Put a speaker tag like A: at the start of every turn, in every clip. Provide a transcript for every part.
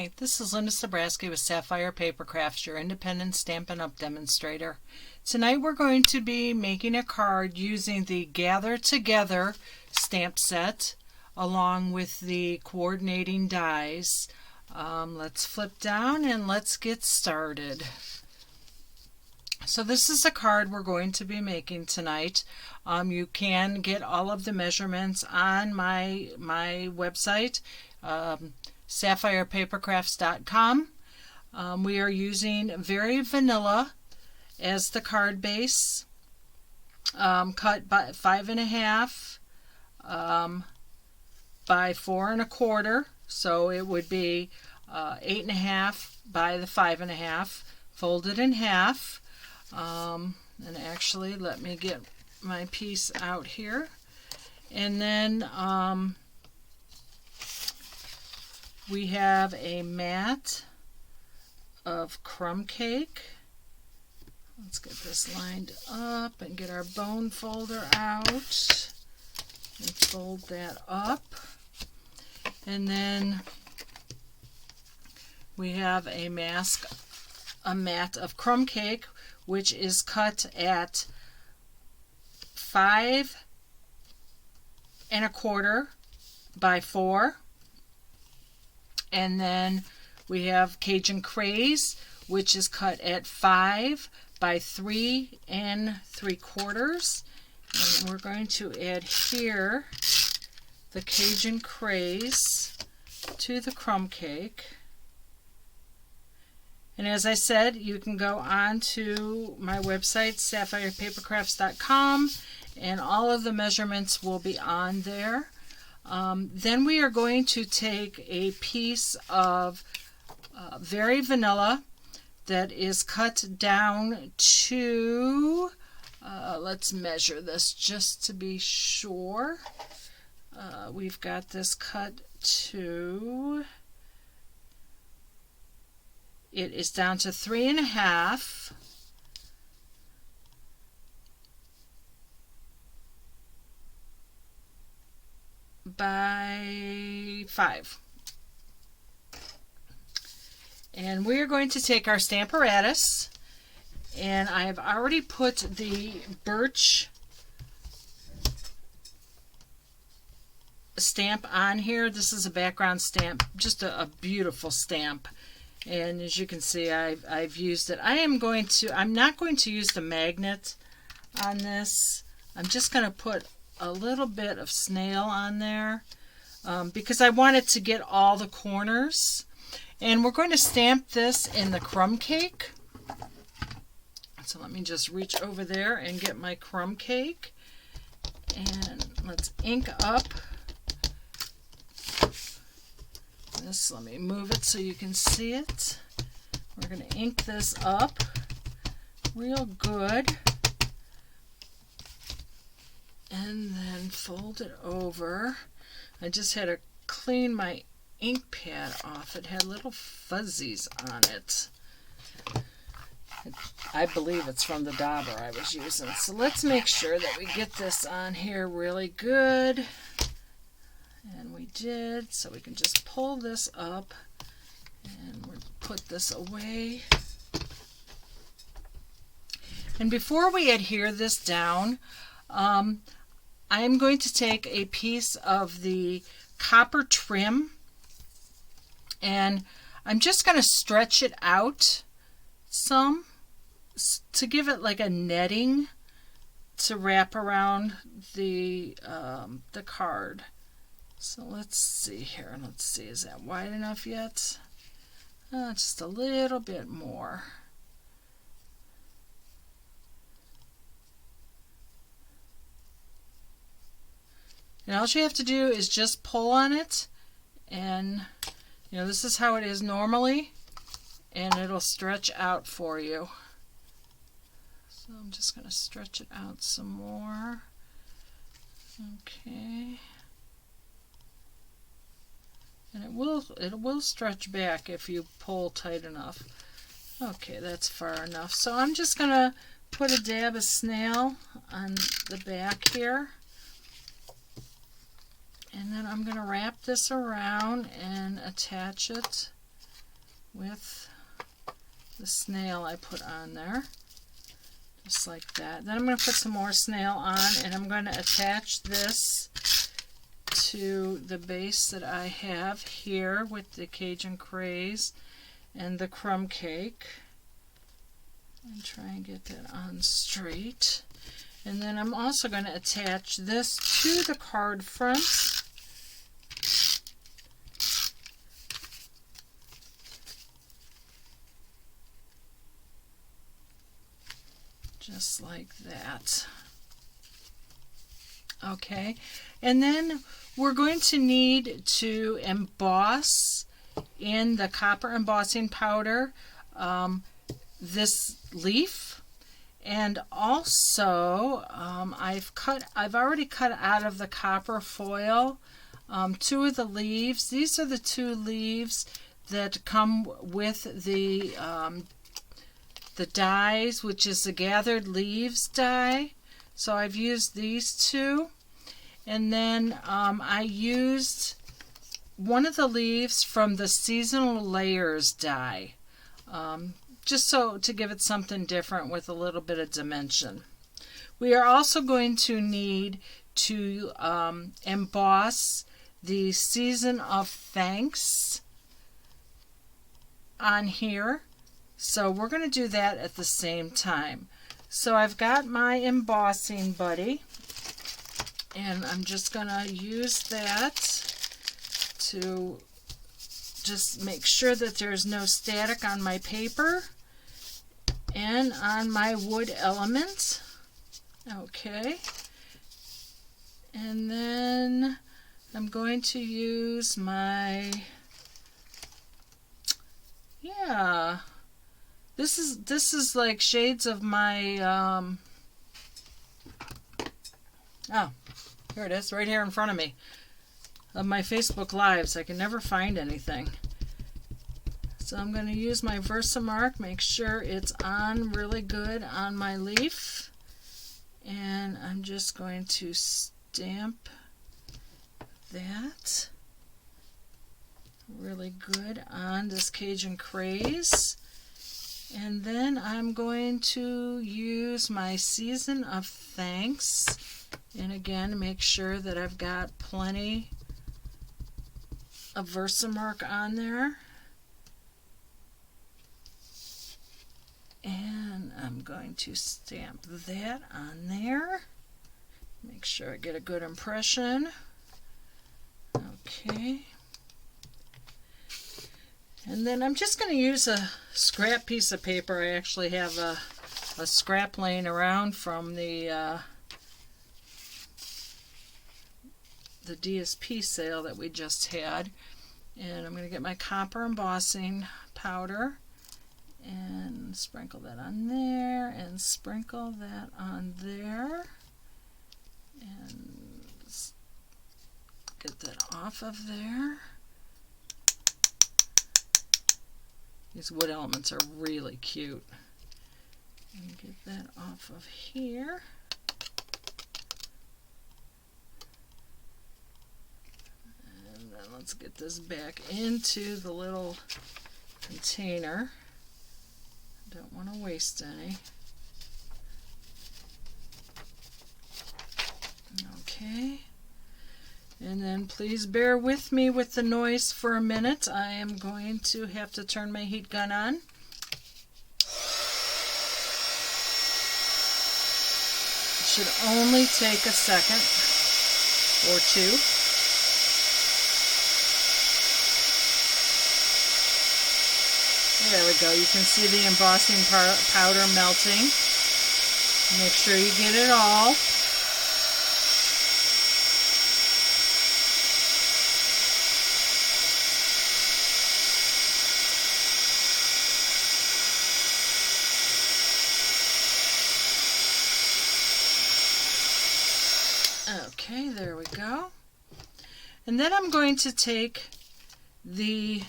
A: Hi, this is Linda Sobraski with Sapphire Paper Crafts, your independent Stampin' Up! Demonstrator. Tonight we're going to be making a card using the Gather Together stamp set along with the coordinating dies. Let's flip down and let's get started. So this is the card we're going to be making tonight. You can get all of the measurements on my website, SapphirePaperCrafts.com. We are using Very Vanilla as the card base, cut by 5.5 by 4 1/4. So it would be 8.5 by the 5.5, folded in half. And actually, let me get my piece out here. And then we have a mat of crumb cake. Let's get this lined up and get our bone folder out and fold that up. And then we have a mat of crumb cake, which is cut at 5 1/4 by 4. And then we have Cajun Craze, which is cut at 5 by 3 3/4. And we're going to adhere the Cajun Craze to the crumb cake. And as I said, you can go on to my website, SapphirePaperCrafts.com, and all of the measurements will be on there. Then we are going to take a piece of Very Vanilla that is cut down to, let's measure this just to be sure. We've got this cut to, it is down to 3.5 by 5. And we're going to take our Stamparatus, and I have already put the birch stamp on here. This is a background stamp, just a beautiful stamp. And as you can see, I've used it. I'm not going to use the magnet on this. I'm just going to put a little bit of snail on there because I want it to get all the corners. And we're going to stamp this in the crumb cake. So let me just reach over there and get my crumb cake. And let's ink up this. Let me move it so you can see it. We're going to ink this up real good. And then fold it over. I just had to clean my ink pad off. It had little fuzzies on it. I believe it's from the dauber I was using. So let's make sure that we get this on here really good. And we did. So we can just pull this up and we'll put this away. And before we adhere this down, I'm going to take a piece of the copper trim and I'm just going to stretch it out some to give it like a netting to wrap around the card. So let's see here. Let's see, is that wide enough yet? Just a little bit more. And all you have to do is just pull on it, and this is how it is normally, and it'll stretch out for you. So I'm just going to stretch it out some more. Okay. And it will stretch back if you pull tight enough. Okay, that's far enough. So I'm just going to put a dab of snail on the back here. And then I'm going to wrap this around and attach it with the snail I put on there. Just like that. Then I'm going to put some more snail on, and I'm going to attach this to the base that I have here with the Cajun Craze and the crumb cake. And try and get that on straight. And then I'm also going to attach this to the card front. Just like that. Okay, and then we're going to need to emboss in the copper embossing powder this leaf, and also I've already cut out of the copper foil 2 of the leaves. These are the 2 leaves that come with the dies, which is the Gathered Leaves die. So I've used these 2, and then I used one of the leaves from the Seasonal Layers die, just so to give it something different with a little bit of dimension. We are also going to need to emboss the Season of Thanks on here. So we're going to do that at the same time. So I've got my embossing buddy, and I'm just going to use that to just make sure that there's no static on my paper and on my wood element. Okay. And then I'm going to use my, this is like shades of my, oh, here it is, right here in front of me, of my Facebook Lives. I can never find anything. So I'm going to use my Versamark, make sure it's on really good on my leaf. And I'm just going to stamp that really good on this Cajun Craze. And then I'm going to use my Season of Thanks, and again make sure that I've got plenty of Versamark on there. And I'm going to stamp that on there. Make sure I get a good impression. Okay. And then I'm just going to use a scrap piece of paper. I actually have a scrap laying around from the DSP sale that we just had. And I'm going to get my copper embossing powder and sprinkle that on there and sprinkle that on there. And get that off of there. These wood elements are really cute. And get that off of here. And then let's get this back into the little container. Don't want to waste any. Okay. And then please bear with me with the noise for a minute. I am going to have to turn my heat gun on. It should only take a second or 2. There we go. You can see the embossing powder melting. Make sure you get it all. Okay, there we go. And then I'm going to take the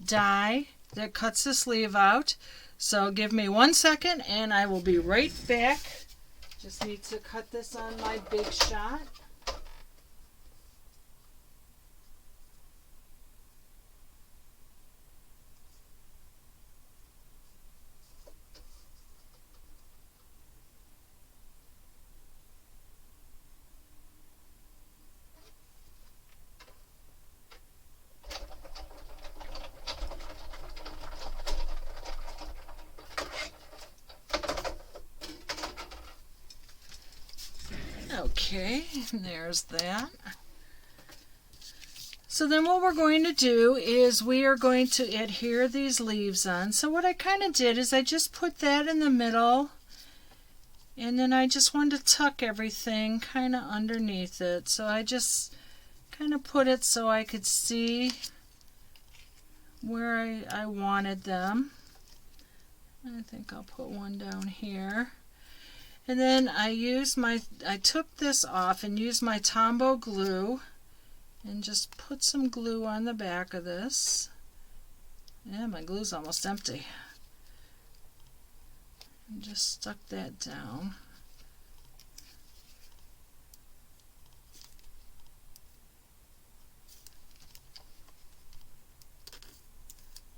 A: die that cuts the sleeve out. So give me 1 second and I will be right back. Just need to cut this on my Big Shot. Okay, there's that. So then what we're going to do is we are going to adhere these leaves on. So what I kind of did is I just put that in the middle, and then I just wanted to tuck everything kind of underneath it. So I just kind of put it so I could see where I wanted them. I think I'll put one down here. And then I took this off and used my Tombow glue and just put some glue on the back of this. Yeah, my glue's almost empty. And just stuck that down.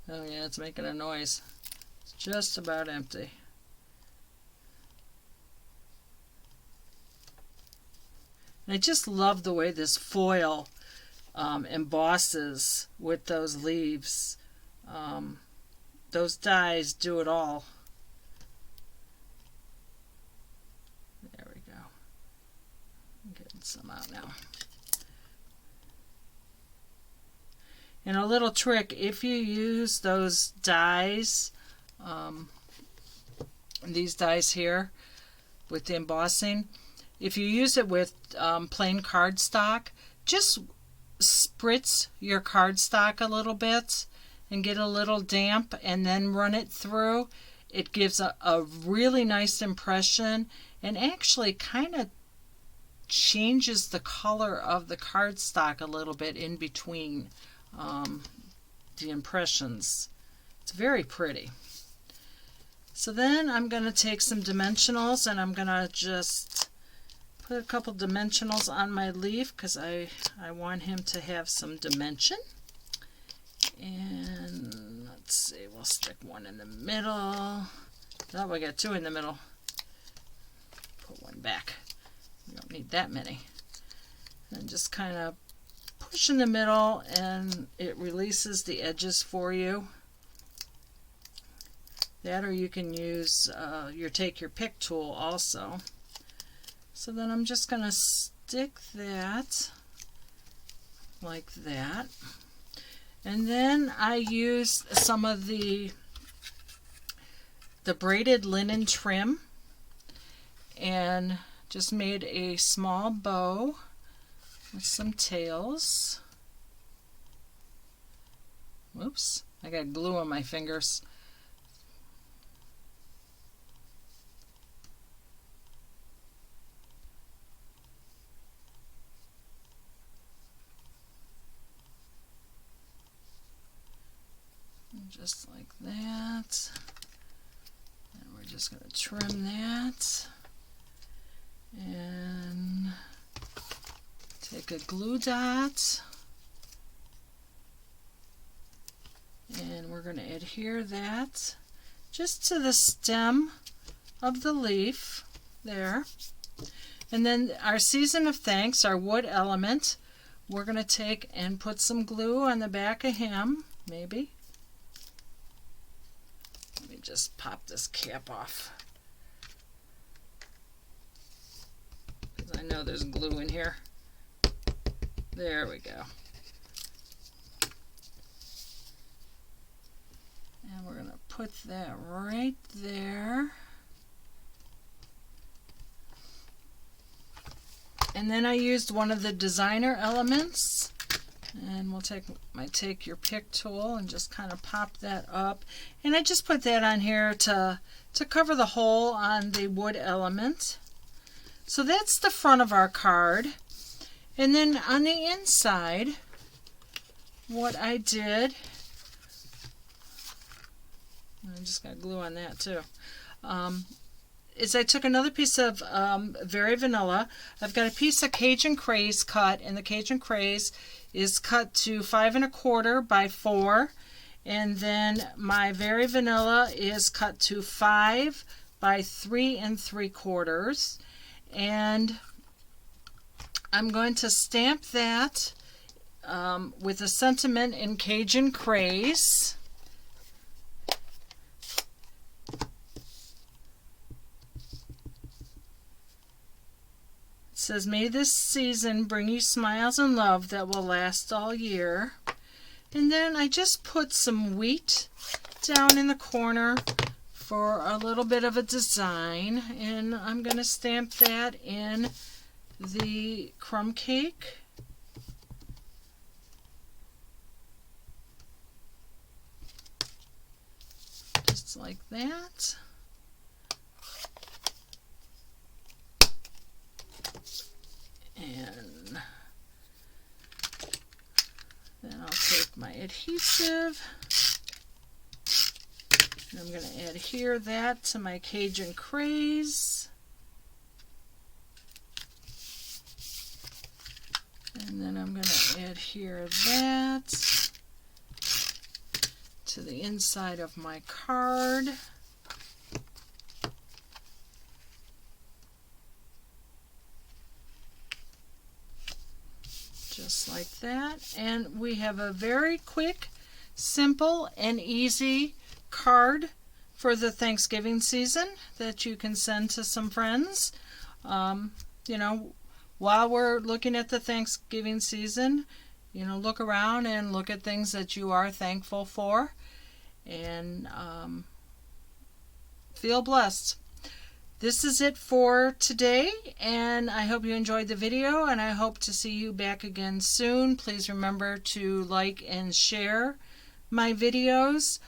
A: Oh yeah, it's making a noise. It's just about empty. And I just love the way this foil embosses with those leaves. Those dies do it all. There we go. I'm getting some out now. And a little trick, if you use those dies, these dies here with the embossing, if you use it with plain cardstock, just spritz your cardstock a little bit and get a little damp and then run it through. It gives a really nice impression and actually kind of changes the color of the cardstock a little bit in between the impressions. It's very pretty. So then I'm going to take some dimensionals and I'm going to just put a couple dimensionals on my leaf because I want him to have some dimension. And let's see, we'll stick one in the middle. Oh, we got two in the middle. Put one back. We don't need that many. And just kind of push in the middle and it releases the edges for you. That, or you can use take your pick tool also. So then I'm just going to stick that like that. And then I used some of the braided linen trim and just made a small bow with some tails. Whoops, I got glue on my fingers. Just like that. And we're just going to trim that. And take a glue dot. And we're going to adhere that just to the stem of the leaf there. And then our season of thanks, our wood element, we're going to take and put some glue on the back of him, maybe. Let me just pop this cap off, because I know there's glue in here. There we go. And we're going to put that right there. And then I used one of the designer elements. And we'll take your pick tool and just kind of pop that up. And I just put that on here to cover the hole on the wood element. So that's the front of our card. And then on the inside, what I did, I just got glue on that too, is I took another piece of Very Vanilla. I've got a piece of Cajun Craze cut, and the Cajun Craze is cut to 5 1/4 by 4, and then my Very Vanilla is cut to 5 by 3 3/4, and I'm going to stamp that with a sentiment in Cajun Craze. says, may this season bring you smiles and love that will last all year. And then I just put some wheat down in the corner for a little bit of a design, and I'm going to stamp that in the crumb cake. Just like that. And then I'll take my adhesive, and I'm going to adhere that to my Cajun Craze. And then I'm going to adhere that to the inside of my card. Just like that. And we have a very quick, simple, and easy card for the Thanksgiving season that you can send to some friends. You know, while we're looking at the Thanksgiving season, you know, look around and look at things that you are thankful for, and feel blessed. This is it for today, and I hope you enjoyed the video, and I hope to see you back again soon. Please remember to like and share my videos.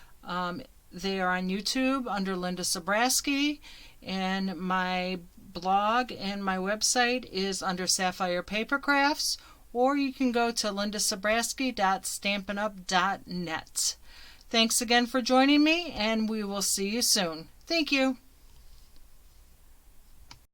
A: They are on YouTube under Linda Sobraski, and my blog and my website is under Sapphire Paper Crafts, or you can go to lindasobraski.stampinup.net. Thanks again for joining me, and we will see you soon. Thank you.